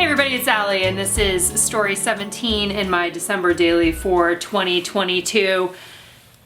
everybody, it's Allie, and this is story 17 in my December daily for 2022.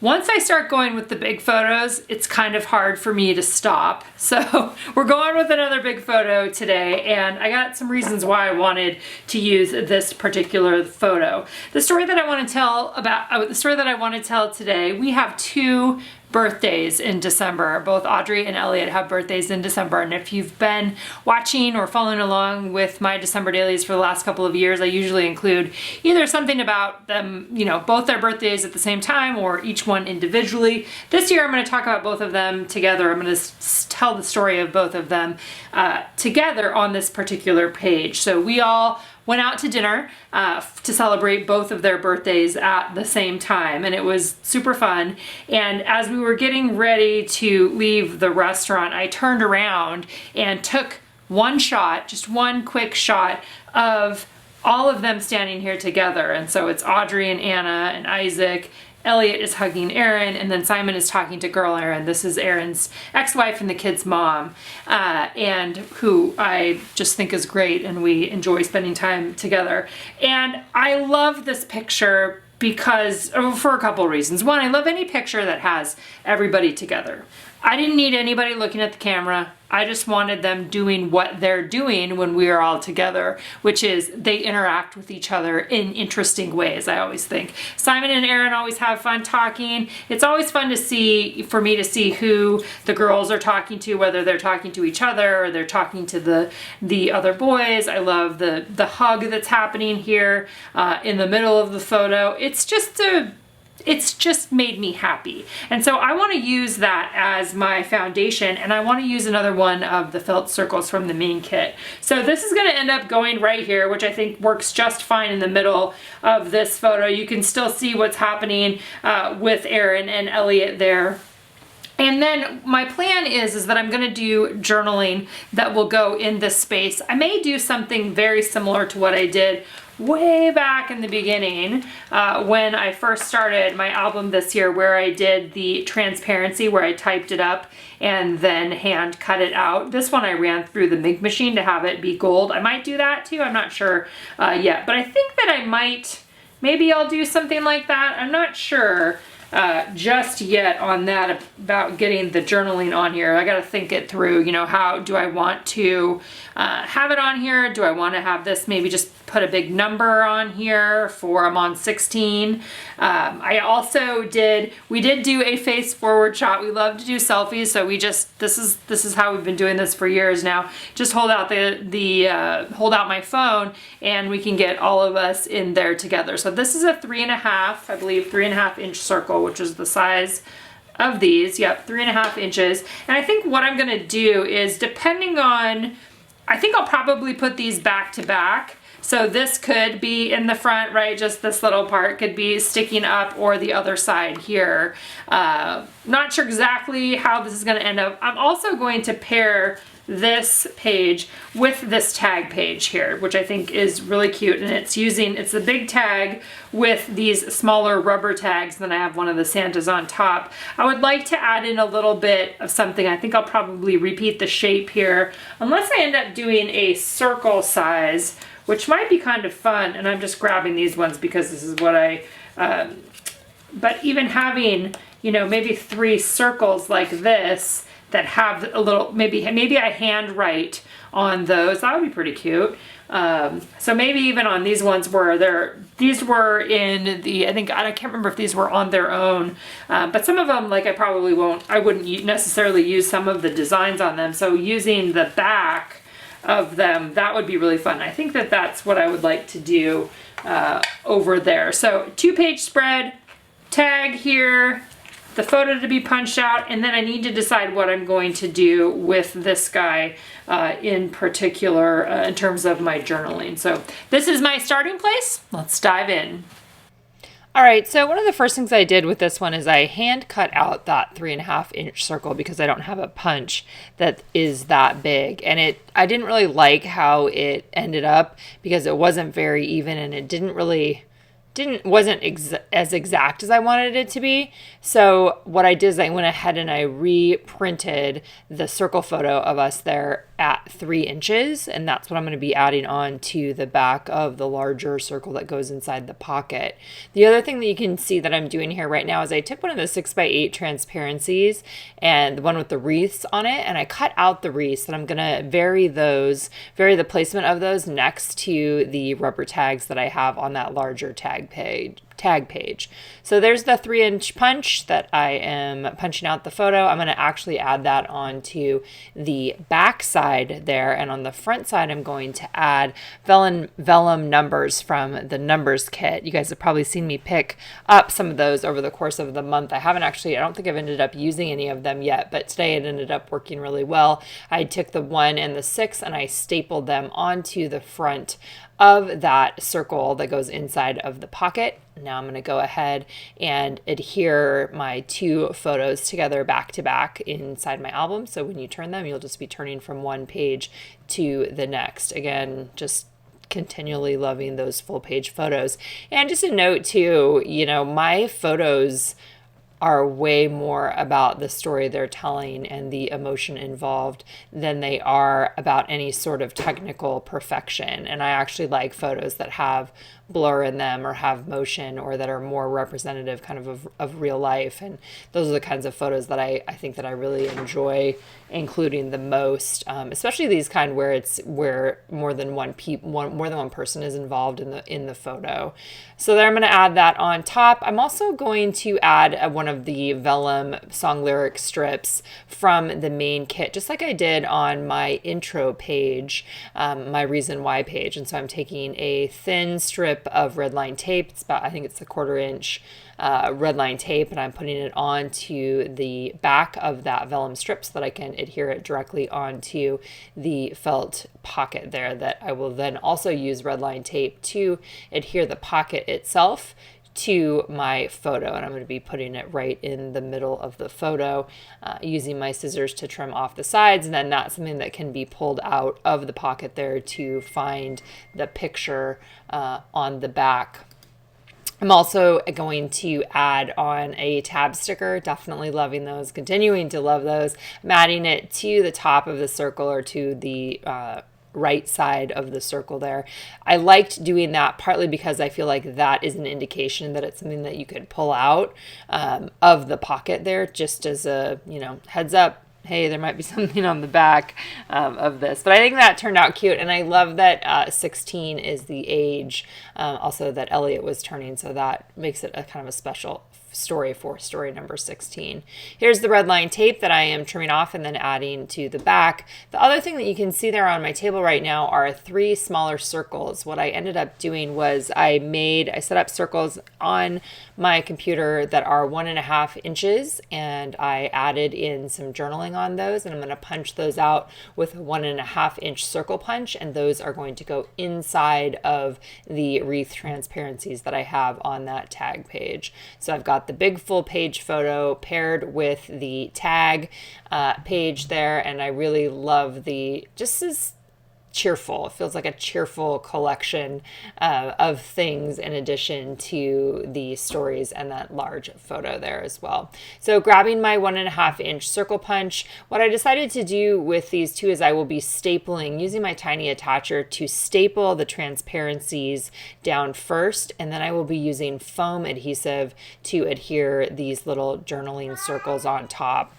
Once I start going with the big photos, it's kind of hard for me to stop. So we're going with another big photo today, and I got some reasons why I wanted to use this particular photo. The story that I want to tell today, we have two birthdays in December. Both Audrey and Elliot have birthdays in December, and if you've been watching or following along with my December dailies for the last couple of years, I usually include either something about them, both their birthdays at the same time or each one individually. This year I'm going to talk about both of them together. I'm going to tell the story of both of them together on this particular page. So we all went out to dinner to celebrate both of their birthdays at the same time, and it was super fun. And as we were getting ready to leave the restaurant, I turned around and took one shot, just one quick shot of all of them standing here together. And so it's Audrey and Anna and Isaac. Elliot is hugging Aaron, and then Simon is talking to girl Aaron. This is Aaron's ex-wife and the kid's mom, and who I just think is great, and we enjoy spending time together. And I love this picture because, for a couple reasons. One, I love any picture that has everybody together. I didn't need anybody looking at the camera. I just wanted them doing what they're doing when we are all together, which is they interact with each other in interesting ways, I always think. Simon and Aaron always have fun talking. It's always fun to see, for me to see who the girls are talking to, whether they're talking to each other or they're talking to the other boys. I love the hug that's happening here in the middle of the photo. It's just made me happy. And so I want to use that as my foundation, and I want to use another one of the felt circles from the main kit. So this is going to end up going right here, which I think works just fine in the middle of this photo. You can still see what's happening with Aaron and Elliot there. And then my plan is that I'm going to do journaling that will go in this space. I may do something very similar to what I did way back in the beginning when I first started my album this year, where I did the transparency, where I typed it up and then hand cut it out. This one I ran through the ink machine to have it be gold. I might do that too. I'm not sure yet, but I think that I might, maybe I'll do something like that. I'm not sure just yet on that, about getting the journaling on here. I got to think it through, how do I want to have it on here? Do I want to have this maybe just put a big number on here for I'm on 16? I also we did do a face forward shot. We love to do selfies, so this is how we've been doing this for years now. Just hold out hold out my phone and we can get all of us in there together. So this is a 3.5, I believe 3.5 inch circle, which is the size of these. Yep, 3.5 inches. And I think what I'm gonna do is, depending on, I think I'll probably put these back to back. So this could be in the front, right? Just this little part could be sticking up, or the other side here. Not sure exactly how this is gonna end up. I'm also going to pair this page with this tag page here, which I think is really cute, and it's the big tag with these smaller rubber tags, then I have one of the Santas on top. I would like to add in a little bit of something. I think I'll probably repeat the shape here, unless I end up doing a circle size, which might be kind of fun, and I'm just grabbing these ones because this is what but even having, maybe 3 circles like this that have a little, maybe I hand write on those. That would be pretty cute. So maybe even on these ones these were in the, I can't remember if these were on their own, but some of them, like, I wouldn't necessarily use some of the designs on them. So using the back of them, that would be really fun. I think that that's what I would like to do over there. So 2-page spread, tag here, the photo to be punched out, and then I need to decide what I'm going to do with this guy in particular in terms of my journaling. So this is my starting place. Let's dive in. All right, so one of the first things I did with this one is I hand cut out that 3.5 inch circle because I don't have a punch that is that big. And I didn't really like how it ended up because it wasn't very even, and it wasn't as exact as I wanted it to be. So what I did is I went ahead and I reprinted the circle photo of us there at 3 inches, and that's what I'm going to be adding on to the back of the larger circle that goes inside the pocket. The other thing that you can see that I'm doing here right now is I took one of the 6x8 transparencies and the one with the wreaths on it, and I cut out the wreaths, and I'm going to vary the placement of those next to the rubber tags that I have on that larger tag page. So there's the 3-inch punch that I am punching out the photo. I'm going to actually add that onto the back side there, and on the front side I'm going to add vellum numbers from the numbers kit. You guys have probably seen me pick up some of those over the course of the month. I don't think I've ended up using any of them yet, but today it ended up working really well. I took the 1 and the 6 and I stapled them onto the front of that circle that goes inside of the pocket. Now I'm going to go ahead and adhere my 2 photos together back to back inside my album. So when you turn them, you'll just be turning from one page to the next. Again, just continually loving those full page photos. And just a note too, my photos are way more about the story they're telling and the emotion involved than they are about any sort of technical perfection. And I actually like photos that have blur in them or have motion or that are more representative kind of real life. And those are the kinds of photos that I think that I really enjoy including the most, especially these kind where more than one person is involved in the photo. So there I'm going to add that on top. I'm also going to add one of the vellum song lyric strips from the main kit, just like I did on my intro page, my reason why page. And so I'm taking a thin strip of red line tape. I think it's a 1/4 inch red line tape, and I'm putting it onto the back of that vellum strip so that I can adhere it directly onto the felt pocket there, that I will then also use red line tape to adhere the pocket itself to my photo. And I'm going to be putting it right in the middle of the photo, using my scissors to trim off the sides, and then that's something that can be pulled out of the pocket there to find the picture on the back. I'm also going to add on a tab sticker. Definitely loving those, continuing to love those. I'm adding it to the top of the circle, or to the right side of the circle there. I liked doing that partly because I feel like that is an indication that it's something that you could pull out of the pocket there, just as a heads up. Hey, there might be something on the back of this. But I think that turned out cute. And I love that 16 is the age also that Elliot was turning. So that makes it a kind of a special story for story number 16. Here's the red line tape that I am trimming off and then adding to the back. The other thing that you can see there on my table right now are 3 smaller circles. What I ended up doing was I set up circles on my computer that are 1.5 inches, and I added in some journaling on those, and I'm going to punch those out with a 1.5 inch circle punch, and those are going to go inside of the wreath transparencies that I have on that tag page. So I've got the big full page photo paired with the tag page there, and I really love just as cheerful. It feels like a cheerful collection of things in addition to the stories and that large photo there as well. So grabbing my 1.5 inch circle punch, what I decided to do with these two is I will be stapling, using my tiny attacher to staple the transparencies down first, and then I will be using foam adhesive to adhere these little journaling circles on top.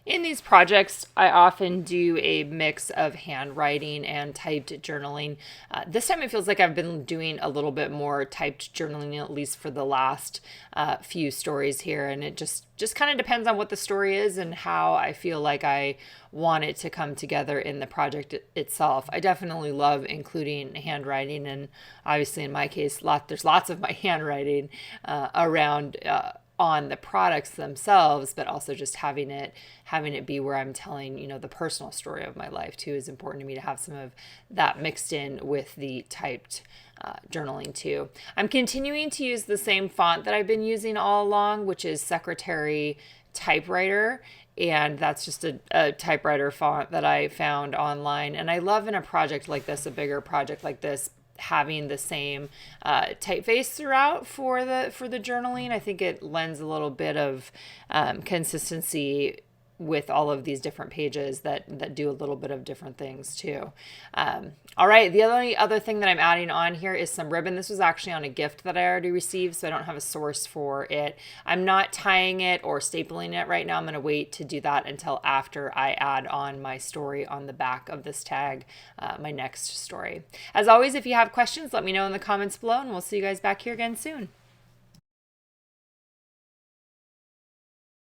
In these projects, I often do a mix of handwriting and typed journaling. This time it feels like I've been doing a little bit more typed journaling, at least for the last few stories here. And it just kind of depends on what the story is and how I feel like I want it to come together in the project itself. I definitely love including handwriting, and obviously in my case, there's lots of my handwriting around on the products themselves, but also just having it be where I'm telling, the personal story of my life too is important to me, to have some of that mixed in with the typed journaling too. I'm continuing to use the same font that I've been using all along, which is Secretary Typewriter. And that's just a typewriter font that I found online. And I love in a project like this, a bigger project like this, having the same typeface throughout for the journaling. I think it lends a little bit of consistency with all of these different pages that do a little bit of different things too. All right, the only other thing that I'm adding on here is some ribbon. This was actually on a gift that I already received, so I don't have a source for it. I'm not tying it or stapling it right now. I'm going to wait to do that until after I add on my story on the back of this tag, my next story. As always, if you have questions, let me know in the comments below, and we'll see you guys back here again soon.